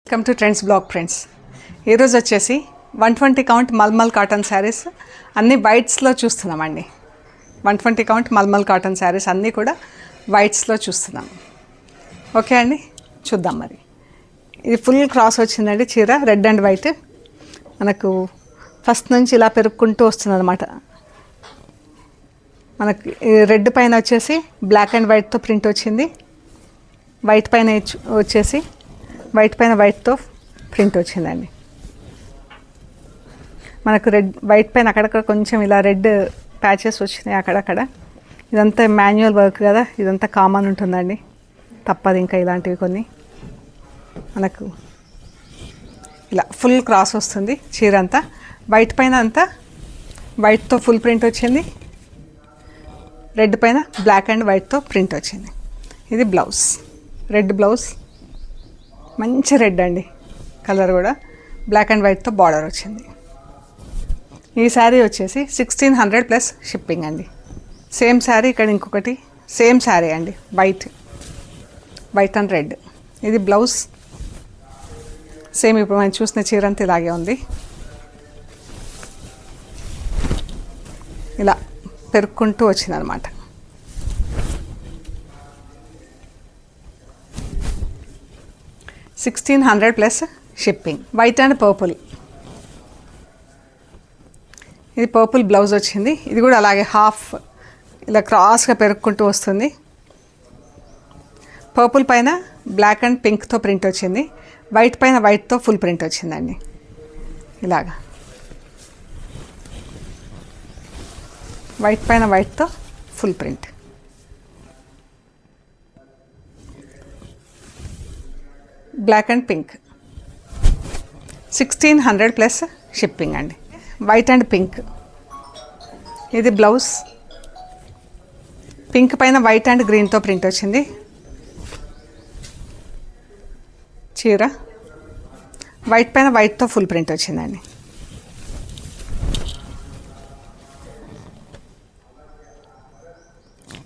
Welcome to trends blog friends. ఈరోజు వచ్చేసి 120 count mulmul cotton saris అన్నీ వైట్స్లో చూస్తున్నామండి. 120 కౌంట్ మల్మల్ కాటన్ శారీస్ అన్నీ కూడా వైట్స్లో చూస్తున్నాం. ఓకే అండి, చూద్దాం. మరి ఇది ఫుల్ క్రాస్ వచ్చిందండి చీర, రెడ్ అండ్ వైట్. మనకు ఫస్ట్ నుంచి ఇలా పెరుక్కుంటూ వస్తుంది అనమాట. మనకి రెడ్ పైన వచ్చేసి బ్లాక్ అండ్ వైట్తో ప్రింట్ వచ్చింది, వైట్ పైన వచ్చేసి వైట్ పైన వైట్తో ప్రింట్ వచ్చిందండి. మనకు రెడ్ వైట్ పైన అక్కడక్కడ కొంచెం ఇలా రెడ్ ప్యాచెస్ వచ్చినాయి అక్కడక్కడ. ఇదంతా మాన్యువల్ వర్క్ కదా, ఇదంతా కామన్ ఉంటుందండి, తప్పదు. ఇంకా ఇలాంటివి కొన్ని మనకు ఇలా ఫుల్ క్రాస్ వస్తుంది చీర అంతా. వైట్ పైన అంతా వైట్తో ఫుల్ ప్రింట్ వచ్చింది, రెడ్ పైన బ్లాక్ అండ్ వైట్తో ప్రింట్ వచ్చింది. ఇది బ్లౌజ్, రెడ్ బ్లౌజ్, మంచి రెడ్ అండి కలర్ కూడా, బ్లాక్ అండ్ వైట్తో బార్డర్ వచ్చింది. ఈ శారీ వచ్చేసి 1600 ప్లస్ షిప్పింగ్ అండి. సేమ్ శారీ ఇక్కడ ఇంకొకటి సేమ్ శారీ అండి, వైట్ అండ్ రెడ్. ఇది బ్లౌజ్, సేమ్ ఇప్పుడు మనం చూసిన చీర అంతా ఇలాగే ఉంది. ఇలా పెరుక్కుంటూ వచ్చిందనమాట. $1600 plus shipping. White and purple, ఇది పర్పుల్ బ్లౌజ్ వచ్చింది. ఇది కూడా అలాగే హాఫ్ ఇలా క్రాస్గా పెరుక్కుంటూ వస్తుంది. పర్పుల్ పైన బ్లాక్ అండ్ పింక్తో ప్రింట్ వచ్చింది, వైట్ పైన వైట్తో ఫుల్ ప్రింట్ వచ్చిందండి. ఇలాగా వైట్ పైన వైట్తో full print. Black and pink, 1600 plus shipping అండి. వైట్ అండ్ పింక్, ఇది బ్లౌజ్, పింక్ పైన వైట్ అండ్ గ్రీన్తో ప్రింట్ వచ్చింది. చీర వైట్ పైన వైట్తో ఫుల్ ప్రింట్ వచ్చిందండి.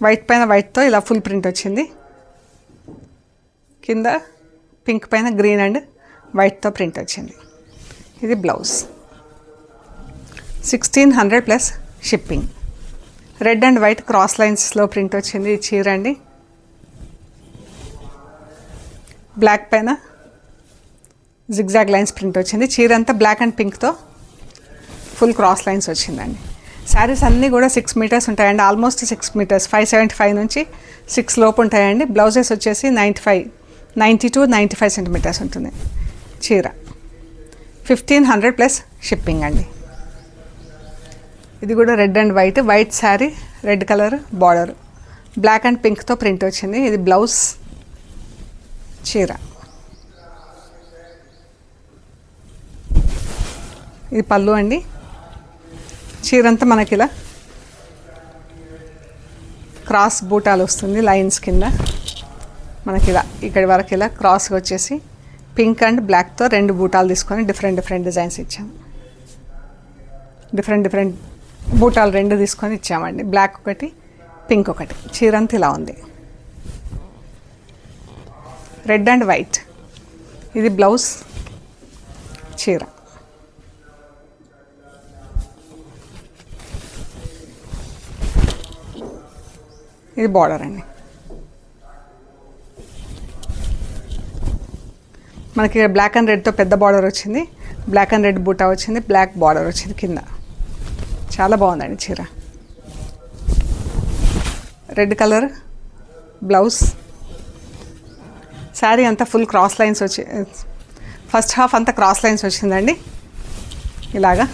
వైట్ పైన వైట్తో ఇలా ఫుల్ ప్రింట్ వచ్చింది. కింద పింక్ పైన గ్రీన్ అండ్ వైట్తో ప్రింట్ వచ్చింది. ఇది blouse, 1600 plus shipping. Red and white cross లైన్స్లో ప్రింట్ వచ్చింది ఈ చీర అండి. బ్లాక్ పైన జిగ్జాగ్ లైన్స్ ప్రింట్ వచ్చింది. చీర అంతా బ్లాక్ అండ్ పింక్తో ఫుల్ క్రాస్ లైన్స్ వచ్చిందండి. శారీస్ అన్నీ కూడా 6 మీటర్స్ ఉంటాయండి, ఆల్మోస్ట్ 6 మీటర్స్, 575 నుంచి 6 లోపు ఉంటాయండి. బ్లౌజెస్ వచ్చేసి 90 to 95 సెంటీమీటర్స్ ఉంటుంది చీర. 1500 ప్లస్ షిప్పింగ్ అండి. ఇది కూడా red and white sari, red colour border, black and పింక్తో ప్రింట్ వచ్చింది. ఇది బ్లౌజ్, చీర. ఇది పళ్ళు అండి. చీర అంతా మనకి ఇలా క్రాస్ బూటాలు వస్తుంది లైన్స్ కింద. మనకి ఇలా ఇక్కడి వరకు ఇలా క్రాస్గా వచ్చేసి పింక్ అండ్ బ్లాక్తో 2 బూటాలు తీసుకొని డిఫరెంట్ డిజైన్స్ ఇచ్చాము. డిఫరెంట్ బూటాలు 2 తీసుకొని ఇచ్చామండి, బ్లాక్ ఒకటి పింక్ ఒకటి. చీర అంతా ఇలా ఉంది, రెడ్ అండ్ వైట్. ఇది బ్లౌజ్, చీర. ఇది బార్డర్ అండి. మనకి బ్లాక్ అండ్ రెడ్తో పెద్ద బార్డర్ వచ్చింది, బ్లాక్ అండ్ రెడ్ బూటా వచ్చింది, బ్లాక్ బార్డర్ వచ్చింది కింద. చాలా బాగుందండి చీర. Red colour blouse. శారీ అంతా ఫుల్ క్రాస్ లైన్స్ వచ్చి, ఫస్ట్ హాఫ్ అంతా క్రాస్ లైన్స్ వచ్చిందండి ఇలాగా.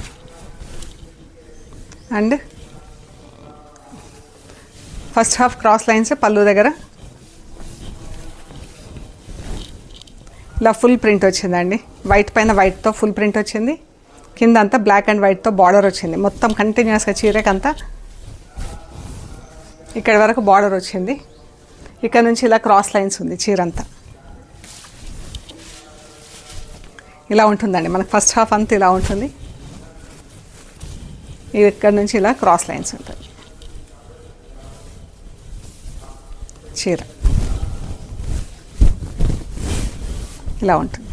And first half cross lines పళ్ళు దగ్గర ఇలా ఫుల్ ప్రింట్ వచ్చిందండి. వైట్ పైన వైట్తో ఫుల్ ప్రింట్ వచ్చింది, కింద అంతా బ్లాక్ అండ్ వైట్తో బార్డర్ వచ్చింది. మొత్తం కంటిన్యూస్గా చీరకంతా ఇక్కడి వరకు బార్డర్ వచ్చింది. ఇక్కడ నుంచి ఇలా క్రాస్ లైన్స్ ఉంది చీర అంతా. ఇలా ఉంటుందండి మనకు ఫస్ట్ హాఫ్ అంతా ఇలా ఉంటుంది. ఇక్కడ నుంచి ఇలా క్రాస్ లైన్స్ ఉంటుంది చీర. ఇలా ఉంటుంది.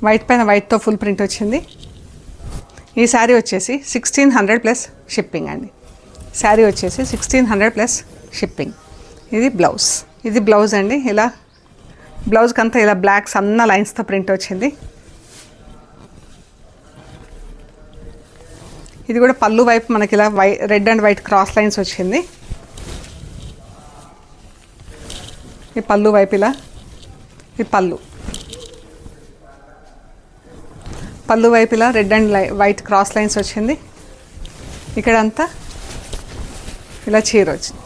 వైట్ పైన వైట్తో ఫుల్ ప్రింట్ వచ్చింది. ఈ శారీ వచ్చేసి 1600 ప్లస్ షిప్పింగ్ అండి. శారీ వచ్చేసి 1600 ప్లస్ షిప్పింగ్. ఇది బ్లౌజ్. ఇది బ్లౌజ్ అండి. ఇలా బ్లౌజ్కి అంతా ఇలా బ్లాక్ సన్న లైన్స్తో ప్రింట్ వచ్చింది. ఇది కూడా పళ్ళు వైపు మనకి ఇలా red and white cross lines వచ్చింది. ఈ పళ్ళు వైపు ఇలా, ఈ పళ్ళు వైపు ఇలా red and white cross lines వచ్చింది. ఇక్కడ అంతా ఇలా చీర వచ్చింది,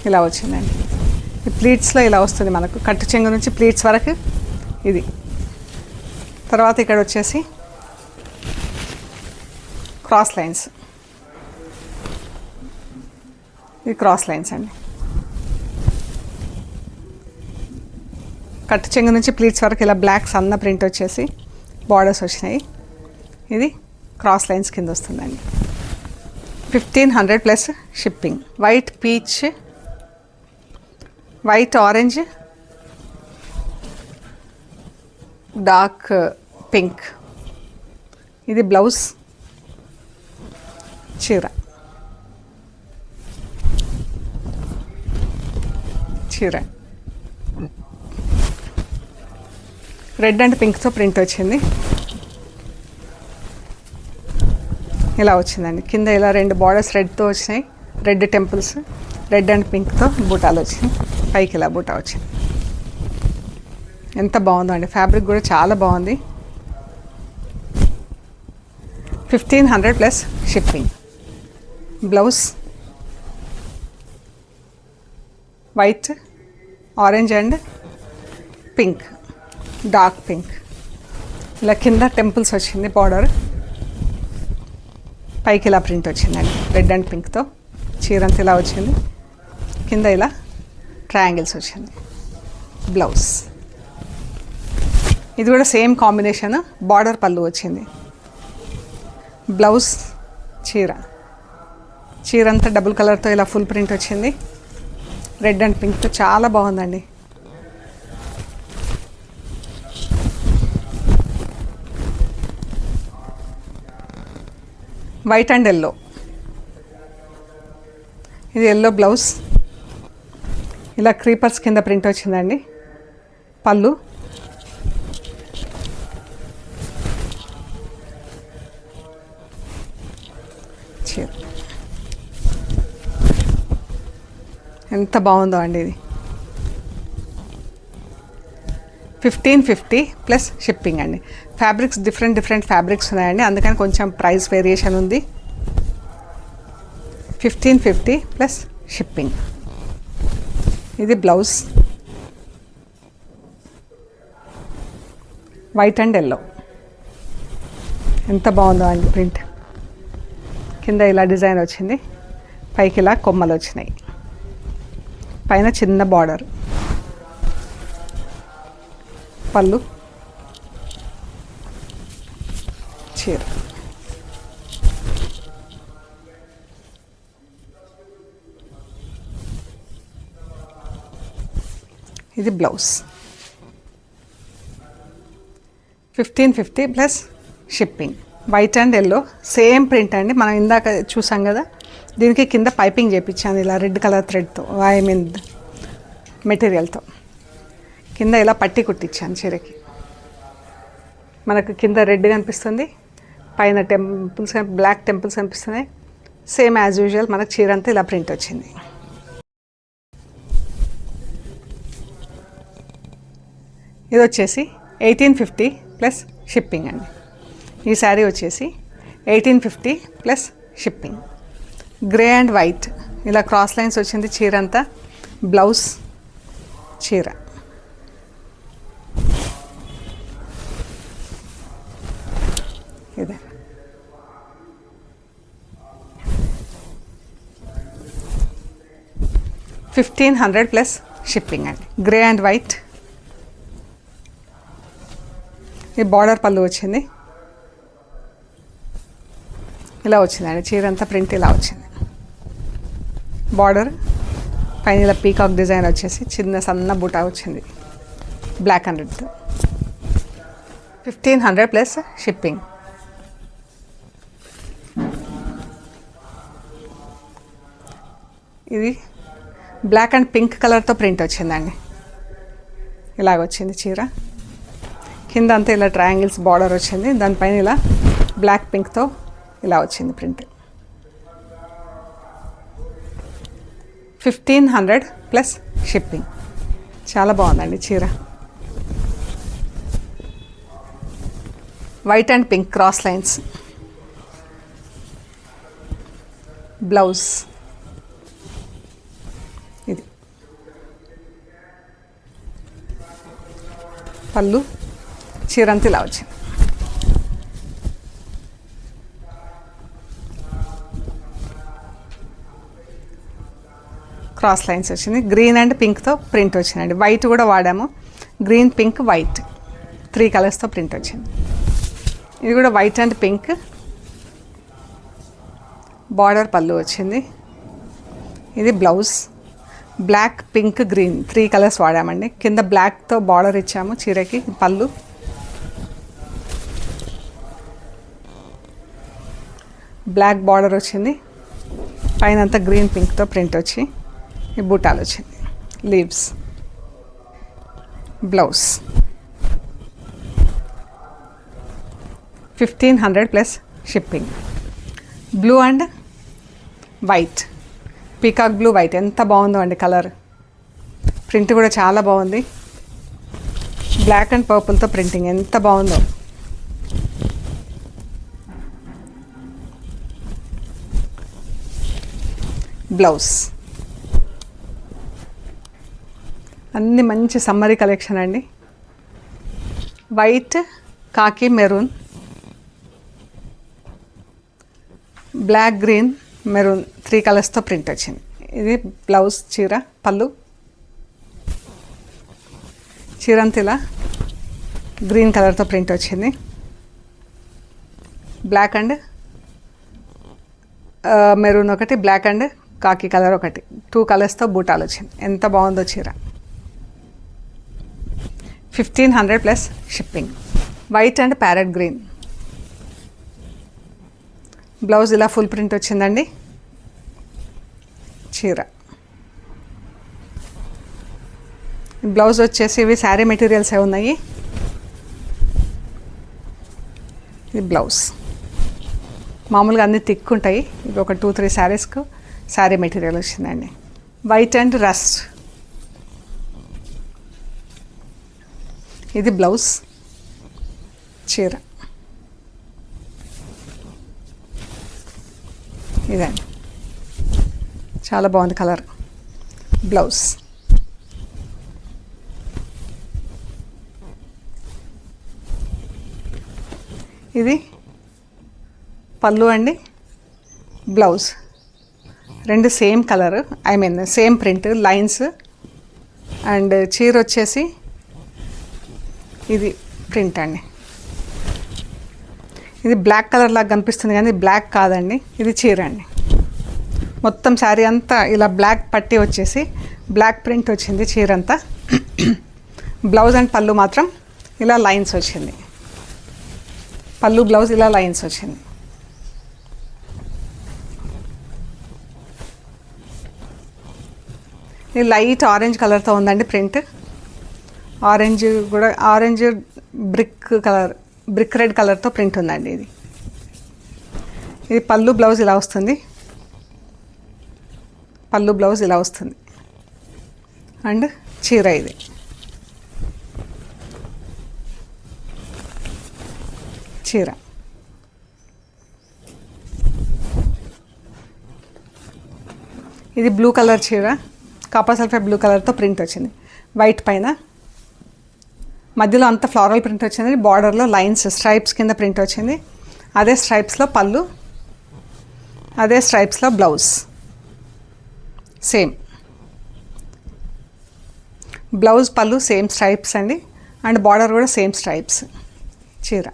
ఇలా వచ్చిందండి. ఈ ప్లీట్స్లో ఇలా వస్తుంది మనకు, కట్టు చెంగు నుంచి ప్లీట్స్ వరకు ఇది. తర్వాత ఇక్కడ వచ్చేసి క్రాస్ లైన్స్, ఇది క్రాస్ లైన్స్ అండి. కట్టు చెంగు నుంచి ప్లీట్స్ వరకు ఇలా బ్లాక్ సన్న ప్రింట్ వచ్చేసి బార్డర్స్ వచ్చినాయి. ఇది క్రాస్ లైన్స్ కింద వస్తుందండి. 1500 plus shipping. White peach, white orange, dark pink. ఇది బ్లౌజ్, చీర రెడ్ అండ్ పింక్తో ప్రింట్ వచ్చింది. ఇలా వచ్చిందండి. కింద ఇలా 2 బార్డర్స్ రెడ్తో వచ్చినాయి, రెడ్ టెంపుల్స్, రెడ్ అండ్ పింక్తో బూటాలు వచ్చినాయి. పైకి ఇలా బూటా వచ్చింది. ఎంత బాగుందో అండి, ఫ్యాబ్రిక్ కూడా చాలా బాగుంది. 1500 plus shipping. Blouse white, orange and pink, dark pink. ఇలా కింద టెంపుల్స్ వచ్చింది బార్డర్, పైకి ఇలా ప్రింట్ వచ్చిందండి రెడ్ అండ్ పింక్తో. చీరంతా ఇలా వచ్చింది, కింద ఇలా ట్రయాంగిల్స్ వచ్చింది. బ్లౌజ్ ఇది కూడా సేమ్ కాంబినేషన్, బార్డర్ పళ్ళు వచ్చింది. బ్లౌజ్ చీర అంతా డబుల్ కలర్తో ఇలా ఫుల్ ప్రింట్ వచ్చింది, రెడ్ అండ్ పింక్తో చాలా బాగుందండి. వైట్ అండ్ ఎల్లో, ఇది ఎల్లో బ్లౌజ్, ఇలా క్రీపర్స్ కింద ప్రింట్ వచ్చిందండి. పళ్ళు, చీర ఎంత బాగుందో అండి. ఇది 1550 ప్లస్ షిప్పింగ్ అండి. ఫ్యాబ్రిక్స్ డిఫరెంట్ ఫ్యాబ్రిక్స్ ఉన్నాయండి, అందుకని కొంచెం ప్రైస్ వేరియేషన్ ఉంది. 1550 ప్లస్ షిప్పింగ్. ఇది బ్లౌజ్, వైట్ అండ్ ఎల్లో. ఎంత బాగుందో అండి ప్రింట్. కింద ఇలా డిజైన్ వచ్చింది, పైకి ఇలా కొమ్మలు వచ్చినాయి, పైన చిన్న బార్డర్. పళ్ళు, చీర. ఇది blouse. 1550 plus shipping. White and yellow same print అండి, మనం ఇందాక చూసాం కదా. దీనికి కింద పైపింగ్ చేయించాను ఇలా రెడ్ కలర్ థ్రెడ్తో, ఐ మీన్ మెటీరియల్తో. కింద ఇలా పట్టి కుట్టించాను చీరకి. మనకు కింద రెడ్ కనిపిస్తుంది, పైన టెంపుల్స్ బ్లాక్ టెంపుల్స్ కనిపిస్తున్నాయి. సేమ్ యాజ్ యూజువల్ మనకు చీర అంతా ఇలా ప్రింట్ వచ్చింది. ఇది వచ్చేసి 1850 ప్లస్ షిప్పింగ్ అండి. ఈ శారీ వచ్చేసి 1850 plus shipping. Grey and white ఇలా క్రాస్ లైన్స్ వచ్చింది చీర అంతా. బ్లౌజ్, చీర. ఇదే 1500 ప్లస్ షిప్పింగ్ అండి. Grey and white. ఈ బార్డర్ పళ్ళు వచ్చింది, ఇలా వచ్చిందండి చీర అంతా ప్రింట్ ఇలా వచ్చింది. బార్డర్ పైన ఇలా పీకాక్ డిజైన్ వచ్చేసి చిన్న సన్న బూటా వచ్చింది. Black and red 1500 plus shipping. ఇది బ్లాక్ అండ్ పింక్ కలర్తో ప్రింట్ వచ్చిందండి. ఇలాగ వచ్చింది చీర. కింద అంతా ఇలా ట్రయాంగిల్స్ బార్డర్ వచ్చింది, దానిపైన ఇలా బ్లాక్ పింక్తో ఇలా వచ్చింది ప్రింట్. 1500 plus shipping. చాలా బాగుందండి చీర. White and pink cross lines. Blouse ఇది. పళ్ళు చీరంతా ఇలా వచ్చింది. క్రాస్ లైన్స్ వచ్చింది. గ్రీన్ అండ్ పింక్తో ప్రింట్ వచ్చిందండి. వైట్ కూడా వాడాము. గ్రీన్, పింక్, వైట్ 3 కలర్స్తో ప్రింట్ వచ్చింది. ఇది కూడా వైట్ అండ్ పింక్. బార్డర్ పళ్ళు వచ్చింది. ఇది blouse. Black, pink, green 3 colours వాడామండి. కింద బ్లాక్తో బార్డర్ ఇచ్చాము చీరకి. పళ్ళు బ్లాక్ బార్డర్ వచ్చింది. పైన అంతా గ్రీన్, పింక్తో ప్రింట్ వచ్చి ఈ బూటాలు వచ్చింది. Leaves. Blouse 1500 plus shipping. Blue and white, peacock blue white ఎంత బాగుందో అండి కలర్. ప్రింట్ కూడా చాలా బాగుంది. బ్లాక్ అండ్ పర్పుల్తో ప్రింటింగ్ ఎంత బాగుందో. బ్లౌజ్. అన్ని మంచి సమ్మరీ కలెక్షన్ అండి. White, khaki, maroon, black, green, maroon 3 కలర్స్తో ప్రింట్ వచ్చింది. ఇది బ్లౌజ్. చీర పళ్ళు. చీరంతా ఇలా గ్రీన్ కలర్తో ప్రింట్ వచ్చింది. బ్లాక్ అండ్ మెరూన్ ఒకటి, బ్లాక్ అండ్ కాకి కలర్ ఒకటి 2 కలర్స్తో బూటాలు వచ్చింది. ఎంత బాగుందో చీర. 1500 plus shipping. White and parrot green. Blouse ఇలా ఫుల్ ప్రింట్ వచ్చిందండి. చీర. బ్లౌజ్ వచ్చేసి ఇవి శారీ మెటీరియల్సే ఉన్నాయి. ఇది బ్లౌజ్. మామూలుగా అన్నీ థిక్ ఉంటాయి. ఇవి ఒక 2-3 శారీస్కు శారీ మెటీరియల్ వచ్చిందండి. White and rust. ఇది బ్లౌజ్. చీర ఇదండి. చాలా బాగుంది కలర్. బ్లౌజ్. ఇది పళ్ళు అండి. Blouse. 2 same colour, I mean same print, lines. And చీర వచ్చేసి ఇది ప్రింట్ అండి. ఇది బ్లాక్ కలర్ లాగా కనిపిస్తుంది కానీ బ్లాక్ కాదండి, ఇది చీర అండి. మొత్తం శారీ అంతా ఇలా బ్లాక్ పట్టి వచ్చేసి బ్లాక్ ప్రింట్ వచ్చింది చీర అంతా. బ్లౌజ్ అండ్ పళ్ళు మాత్రం ఇలా లైన్స్ వచ్చింది. పళ్ళు, బ్లౌజ్ ఇలా లైన్స్ వచ్చింది. ఇది లైట్ ఆరెంజ్ కలర్తో ఉందండి ప్రింట్. ఆరెంజ్ కూడా, orange brick colour, brick red కలర్తో ప్రింట్ ఉందండి. ఇది పళ్ళు, బ్లౌజ్ ఇలా వస్తుంది. పళ్ళు, బ్లౌజ్ ఇలా వస్తుంది. అండ్ చీర ఇది. చీర. ఇది బ్లూ కలర్ చీర. కాపర్ సల్ఫేట్ బ్లూ కలర్తో ప్రింట్ వచ్చింది. వైట్ పైన మధ్యలో అంతా ఫ్లోరల్ ప్రింట్ వచ్చింది. బార్డర్లో లైన్స్, స్ట్రైప్స్ కింద ప్రింట్ వచ్చింది. అదే స్ట్రైప్స్లో పళ్ళు, అదే స్ట్రైప్స్లో బ్లౌజ్. సేమ్ బ్లౌజ్, పళ్ళు సేమ్ స్ట్రైప్స్ అండి. అండ్ బార్డర్ కూడా సేమ్ స్ట్రైప్స్. చీర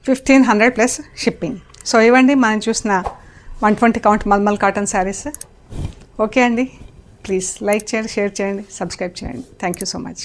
1500 ప్లస్ షిప్పింగ్. సో ఇవ్వండి మనం చూసిన 120 count mulmul cotton saris. Okay అండి, ప్లీజ్ లైక్ చేయండి, షేర్ చేయండి, సబ్స్క్రైబ్ చేయండి. Thank you so much.